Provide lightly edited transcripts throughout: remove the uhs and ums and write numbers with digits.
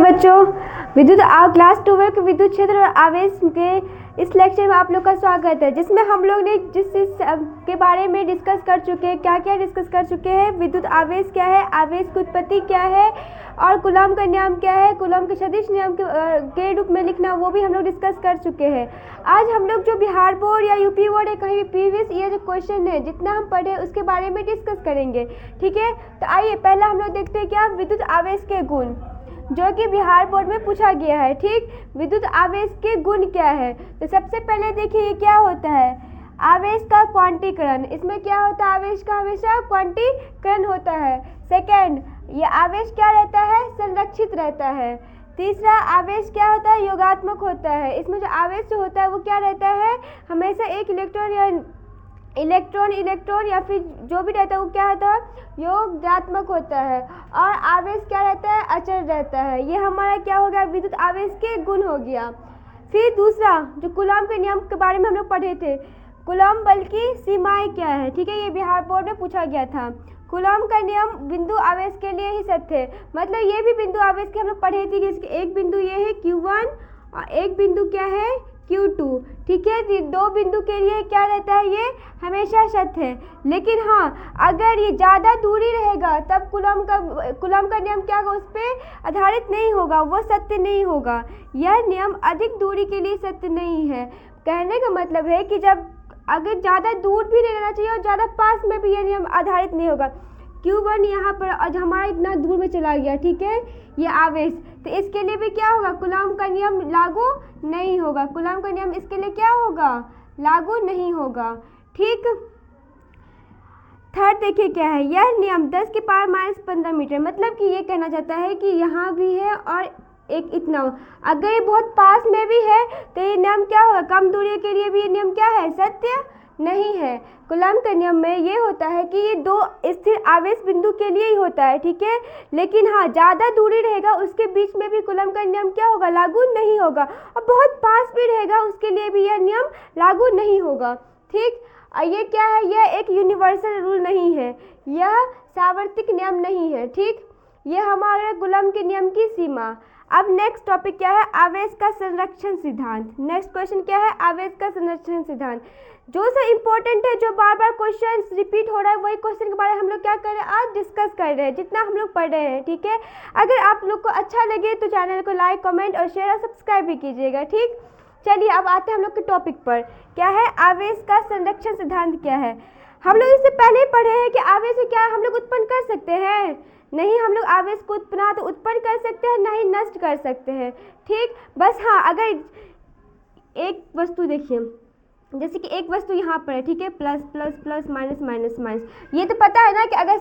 बच्चों, विद्युत क्लास 12 के विद्युत क्षेत्र और आवेश के इस लेक्चर में आप लोग का स्वागत है, जिसमें हम लोग ने जिस चीज के बारे में डिस्कस कर चुके हैं, क्या क्या डिस्कस कर चुके हैं। विद्युत आवेश क्या है, आवेश की उत्पत्ति क्या है और कूलॉम का नियम क्या है, कूलॉम के सदिश नियम के रूप में लिखना, वो भी हम लोग डिस्कस कर चुके हैं। आज हम लोग जो बिहार बोर्ड या यूपी बोर्ड या कहीं भी प्रीवियस ईयर जो क्वेश्चन है, जितना हम पढ़े उसके बारे में डिस्कस करेंगे। ठीक है, तो आइए पहला हम लोग देखते हैं क्या विद्युत आवेश के गुण, जो कि बिहार बोर्ड में पूछा गया है। ठीक, विद्युत आवेश के गुण क्या है। तो सबसे पहले देखिए ये क्या होता है, आवेश का क्वांटीकरण। इसमें क्या होता है, आवेश का हमेशा क्वांटीकरण होता है। सेकंड, ये आवेश क्या रहता है, संरक्षित रहता है। तीसरा, आवेश क्या होता है, योगात्मक होता है। इसमें जो आवेश जो होता है वो क्या रहता है, हमेशा एक इलेक्ट्रॉन या फिर जो भी रहता है वो क्या होता है, योगात्मक होता है। और आवेश क्या रहता है, अचल रहता है। ये हमारा क्या हो गया, विद्युत आवेश के गुण हो गया। फिर दूसरा, जो कूलॉम के नियम के बारे में हम लोग पढ़े थे, कूलॉम बल की सीमाएं क्या है। ठीक है, ये बिहार बोर्ड में पूछा गया था। कूलॉम का नियम बिंदु आवेश के लिए ही सत्य है, मतलब ये भी बिंदु आवेश के हम लोग पढ़े थे कि इसके एक बिंदु ये है Q1 और एक बिंदु क्या है Q2। ठीक है, दो बिंदु के लिए क्या रहता है, ये हमेशा सत्य है। लेकिन हाँ, अगर ये ज़्यादा दूरी रहेगा तब कूलॉम का नियम क्या होगा, उस पर आधारित नहीं होगा, वो सत्य नहीं होगा। यह नियम अधिक दूरी के लिए सत्य नहीं है। कहने का मतलब है कि जब अगर ज़्यादा दूर भी नहीं रहना चाहिए और ज़्यादा पास में भी यह नियम आधारित नहीं होगा। Q1 यहाँ पर आज हमारा इतना दूर में चला गया, ठीक है, ये आवेश, तो इसके लिए भी क्या होगा, कूलॉम का नियम लागू नहीं होगा। कूलॉम का नियम इसके लिए क्या होगा, लागू नहीं होगा। ठीक, थर्ड देखिए क्या है, यह नियम 10 की पावर -15 मीटर, मतलब कि ये कहना चाहता है कि यहाँ भी है और एक इतना, अगर ये बहुत पास में भी है तो ये नियम क्या होगा, कम दूरी के लिए भी ये नियम क्या है, सत्य नहीं है। कूलॉम के नियम में ये होता है कि ये दो स्थिर आवेश बिंदु के लिए ही होता है। ठीक है, लेकिन हाँ, ज़्यादा दूरी रहेगा उसके बीच में भी कूलॉम का नियम क्या होगा, लागू नहीं होगा। और बहुत पास भी रहेगा उसके लिए भी यह नियम लागू नहीं होगा। ठीक, ये क्या है, यह एक यूनिवर्सल रूल नहीं है, यह सार्वत्रिक नियम नहीं है। ठीक, ये हमारे कूलॉम के नियम की सीमा। अब नेक्स्ट टॉपिक क्या है, आवेश का संरक्षण सिद्धांत। नेक्स्ट क्वेश्चन क्या है, आवेश का संरक्षण सिद्धांत। जो सा इम्पोर्टेंट है, जो बार बार क्वेश्चन रिपीट हो रहा है, वही क्वेश्चन के बारे में हम लोग क्या कर रहे हैं, आज डिस्कस कर रहे हैं, जितना हम लोग पढ़ रहे हैं। ठीक है, अगर आप लोग को अच्छा लगे तो चैनल को लाइक, कमेंट और शेयर और सब्सक्राइब भी कीजिएगा। ठीक, चलिए अब आते हैं हम लोग के टॉपिक पर। क्या है, आवेश का संरक्षण सिद्धांत क्या है। हम लोग इससे पहले ही पढ़े हैं कि आवेश क्या हम लोग उत्पन्न कर सकते हैं, नहीं, हम लोग आवेश को ना तो उत्पन्न कर सकते हैं, ना ही नष्ट कर सकते हैं। ठीक, बस हाँ, अगर एक वस्तु देखिए, जैसे कि एक वस्तु यहाँ पर है, ठीक है, plus plus plus minus minus minus, ये तो पता है ना कि अगर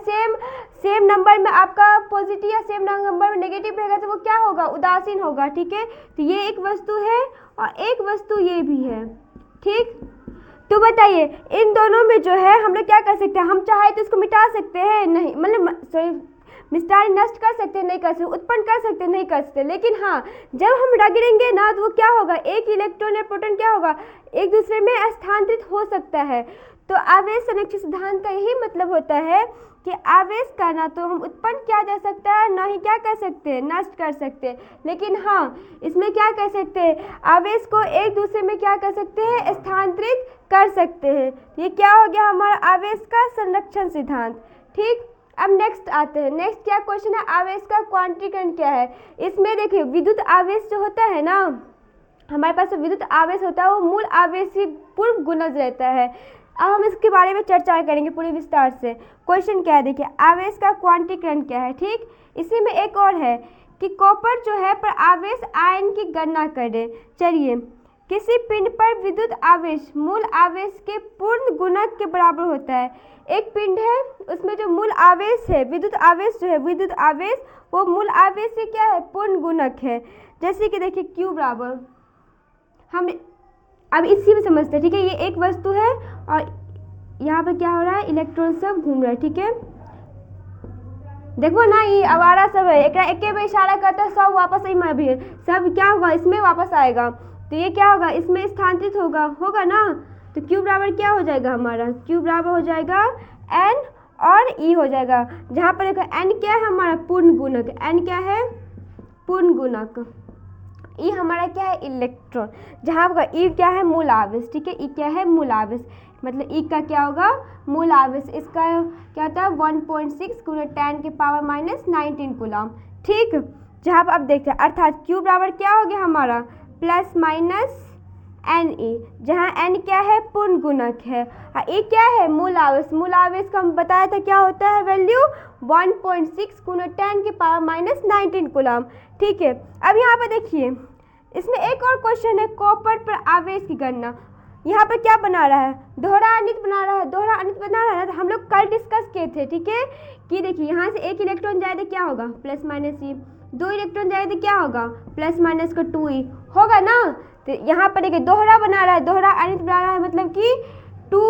सेम नंबर में आपका पॉजिटिव या सेम नंबर में नेगेटिव रहेगा तो वो क्या होगा, उदासीन होगा। ठीक है, तो ये एक वस्तु है और एक वस्तु ये भी है। ठीक, तो बताइए इन दोनों में जो है हम लोग क्या कर सकते हैं, हम चाहे तो इसको मिटा सकते हैं, नहीं, मतलब सॉरी, मिस्टार नष्ट कर सकते हैं, नहीं कर सकते, उत्पन्न कर सकते हैं, नहीं कर सकते। लेकिन हाँ, जब हम रगड़ेंगे ना तो वो क्या होगा, एक इलेक्ट्रॉन या प्रोटॉन क्या होगा, एक दूसरे में स्थानांतरित हो सकता है। तो आवेश संरक्षण सिद्धांत का यही मतलब होता है कि आवेश का ना तो हम उत्पन्न किया जा सकता है, ना ही क्या कर सकते हैं, नष्ट कर सकते हैं। लेकिन हाँ, इसमें क्या कर सकते हैं, आवेश को एक दूसरे में क्या कर सकते हैं, स्थानांतरित कर सकते हैं। ये क्या हो गया हमारा आवेश का संरक्षण सिद्धांत। ठीक, अब नेक्स्ट आते हैं। नेक्स्ट क्या क्वेश्चन है, आवेश का क्वांटीकरण क्या है। इसमें देखिए विद्युत आवेश जो होता है ना, हमारे पास जो विद्युत आवेश होता है वो मूल आवेश से पूर्व गुणज रहता है। अब हम इसके बारे में चर्चा करेंगे पूरी विस्तार से। क्वेश्चन क्या है, देखिए आवेश का क्वांटीकरण क्या है। ठीक, इसी में एक और है कि कॉपर जो है पर आवेश आयन की गणना करें। चलिए, किसी पिंड पर विद्युत आवेश मूल आवेश के पूर्ण गुणक के बराबर होता है। एक पिंड है, उसमें जो मूल आवेश है, विद्युत आवेश जो है, विद्युत आवेश वो मूल आवेश से क्या है, पूर्ण गुणक है। जैसे कि देखिए Q बराबर, हम अब इसी में समझते हैं। ठीक है, ये एक वस्तु है और यहाँ पे क्या हो रहा है, इलेक्ट्रॉन सब घूम रहा है। ठीक है, देखो ना, ये आवारा सब है, एक में इशारा करता है, सब वापस में भी है, सब क्या होगा, इसमें वापस आएगा, तो ये क्या होगा, इसमें स्थानांतरित होगा ना। तो Q बराबर क्या हो जाएगा हमारा, Q बराबर हो जाएगा N और E हो जाएगा। जहाँ पर देखो N क्या है हमारा, पूर्ण गुणक, N क्या है, पूर्ण गुणक। ई हमारा क्या है, इलेक्ट्रॉन, जहाँ होगा ई क्या है, मूल आवेश, ठीक है, ई क्या है, मूल आवेश, मतलब ई का क्या होगा, मूल आवेश, इसका क्या होता है 1.6 गुना 10 के पावर माइनस 19 कूलम, ठीक। जहाँ पर अब देखते हैं, अर्थात Q बराबर क्या हो गया हमारा, प्लस माइनस एन ई, जहाँ एन क्या है, पूर्ण गुणक है, ई क्या है, मूल आवेश, मूल आवेश का हम बताया था क्या होता है वैल्यू 1.6 गुना 10 के पावर माइनस 19 कूलम, ठीक है। अब यहाँ पर देखिए, इसमें एक और क्वेश्चन है, कॉपर पर आवेश की गणना। यहाँ पर क्या बना रहा है, दोहरा अनित बना रहा है, दोहरा अनित बना रहा है, तो हम लोग कल डिस्कस किए थे, ठीक है, कि देखिए यहाँ से एक इलेक्ट्रॉन जाए तो क्या होगा, प्लस माइनस ई, 2 इलेक्ट्रॉन जाए तो क्या होगा, प्लस माइनस का 2e होगा ना। तो यहाँ पर देखिए दोहरा बना रहा है, दोहरा अनित बना रहा है, मतलब कि 2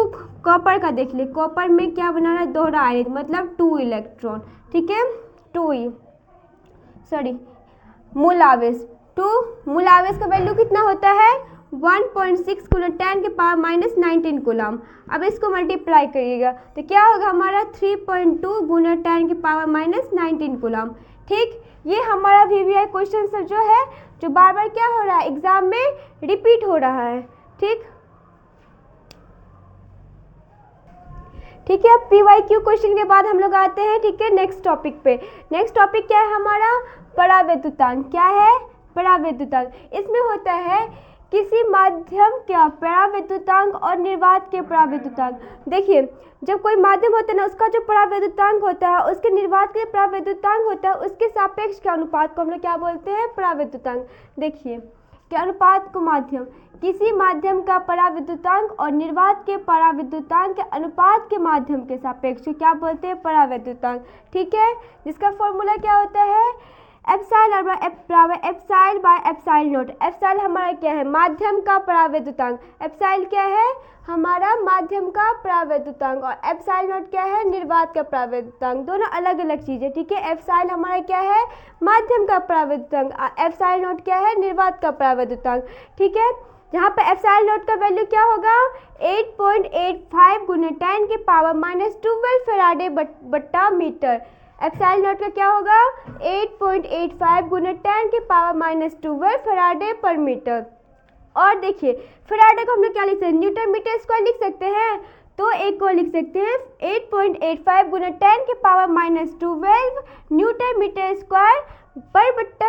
कॉपर का देख लिए, कॉपर में क्या बना रहा है, दोहरा अनित, मतलब 2 इलेक्ट्रॉन, ठीक है, 2e, सॉरी मूल आवेश, 2 मूल आवेश का वैल्यू कितना होता है 1.6 गुना 10 के पावर माइनस 19 कूलम। अब इसको मल्टीप्लाई करिएगा तो क्या होगा हमारा 3.2 गुना 10 के पावर माइनस 19 कूलम, ठीक। ये हमारा वीवीआई क्वेश्चन सर जो है, जो बार बार क्या हो रहा है, एग्जाम में रिपीट हो रहा है, ठीक। ठीक है, अब PYQ क्वेश्चन के बाद हम लोग आते हैं, ठीक है, नेक्स्ट टॉपिक पे। नेक्स्ट टॉपिक क्या है हमारा, परावैद्युतांक, क्या है, परावैद्युतांक। इसमें होता है किसी माध्यम का परावैद्युतांक और निर्वात के परावैद्युतांक। देखिए जब कोई माध्यम होता है ना, उसका जो परावैद्युतांक होता है, उसके निर्वात के परावैद्युतांक होता है, उसके सापेक्ष के अनुपात को हम लोग क्या बोलते हैं, परावैद्युतांक। देखिए के अनुपात को माध्यम, किसी माध्यम का परावैद्युतांक और निर्वात के परावैद्युतांक के अनुपात के माध्यम के सापेक्ष क्या बोलते हैं, परावैद्युतांक, ठीक है। जिसका फॉर्मूला क्या होता है, एप्सिलॉन बराबर epsilon by epsilon not. Epsilon हमारा क्या है, माध्यम का परावैद्युतांक, एप्सिलॉन क्या है हमारा माध्यम का परावैद्युतांक, और एप्सिलॉन नॉट क्या है, निर्वात का परावैद्युतांक, दोनों अलग अलग चीजें, ठीक है। एप्सिलॉन हमारा क्या है, माध्यम का परावैद्युतांक, एप्सिलॉन नॉट क्या है, निर्वात का परावैद्युतांक, ठीक है। जहाँ पे एप्सिलॉन नॉट का वैल्यू क्या होगा 8.85 गुना 10 के पावर माइनस 12 फैराडे बट्टा मीटर। एप्सिलॉन नॉट का क्या होगा 8.85 गुना 10 के पावर माइनस 12 फैराडे पर मीटर। और देखिए फैराडे को हम लोग क्या लिख सकते हैं, न्यूटन मीटर स्क्वायर लिख सकते हैं, तो एक को लिख सकते हैं 8.85 गुना 10 के power minus 12 newton metre square पर बट्टा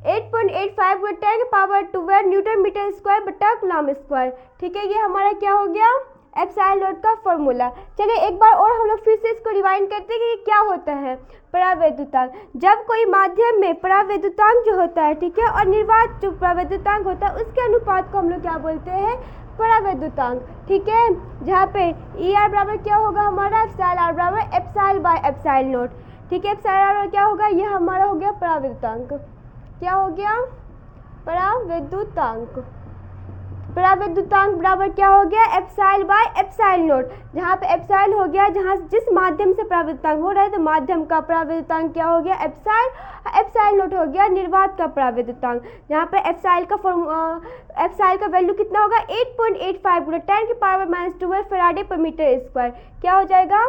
8.85 गुना 10 के पावर 12 न्यूटन मीटर स्क्वायर बट्टा कूलम स्क्वायर, ठीक है। ये हमारा क्या हो गया एप्सिलॉन नॉट का फॉर्मूला। चलिए एक बार और हम लोग फिर से इसको रिवाइंड करते हैं कि ये क्या होता है परावैद्युतांक। जब कोई माध्यम में परावैद्युतांक जो होता है, ठीक है, और निर्वात जो परावैद्युतांक होता है उसके अनुपात को हम लोग क्या बोलते हैं, परावैद्युतांक, ठीक है। जहाँ पे ER बराबर क्या होगा हमारा एप्सिलॉन R बराबर एप्सिलॉन बाय एप्सिलॉन नॉट, ठीक है। एप्सिलॉन R क्या होगा, ये हमारा हो गया परावैद्युतांक, क्या हो गया परावैद्युतांक। परावैद्युतांक बराबर क्या हो गया एप्सिलॉन बाय एप्सिलॉन नॉट, जहाँ पे एप्सिलॉन हो गया जहाँ जिस माध्यम से परावैद्युतांक हो रहा है, तो माध्यम का परावैद्युतांक क्या हो गया एप्सिलॉन, एप्सिलॉन नॉट हो गया निर्वात का परावैद्युतांक। जहाँ पे एप्सिलॉन का वैल्यू कितना होगा 8.85 गुना 10 के पावर माइनस 12 फैराडे पर मीटर स्क्वायर, क्या हो जाएगा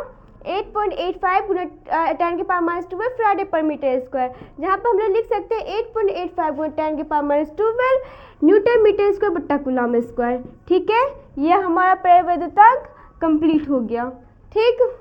8.85 गुना 10 के पावर माइनस 12 फैराडे पर मीटर स्क्वायर। जहाँ पर हम लोग लिख सकते हैं 8.85 गुना 10 के power minus 12 newton metre square बट्टा कूलम स्क्वायर, ठीक है। ये हमारा परावैद्युतांक कंप्लीट हो गया, ठीक।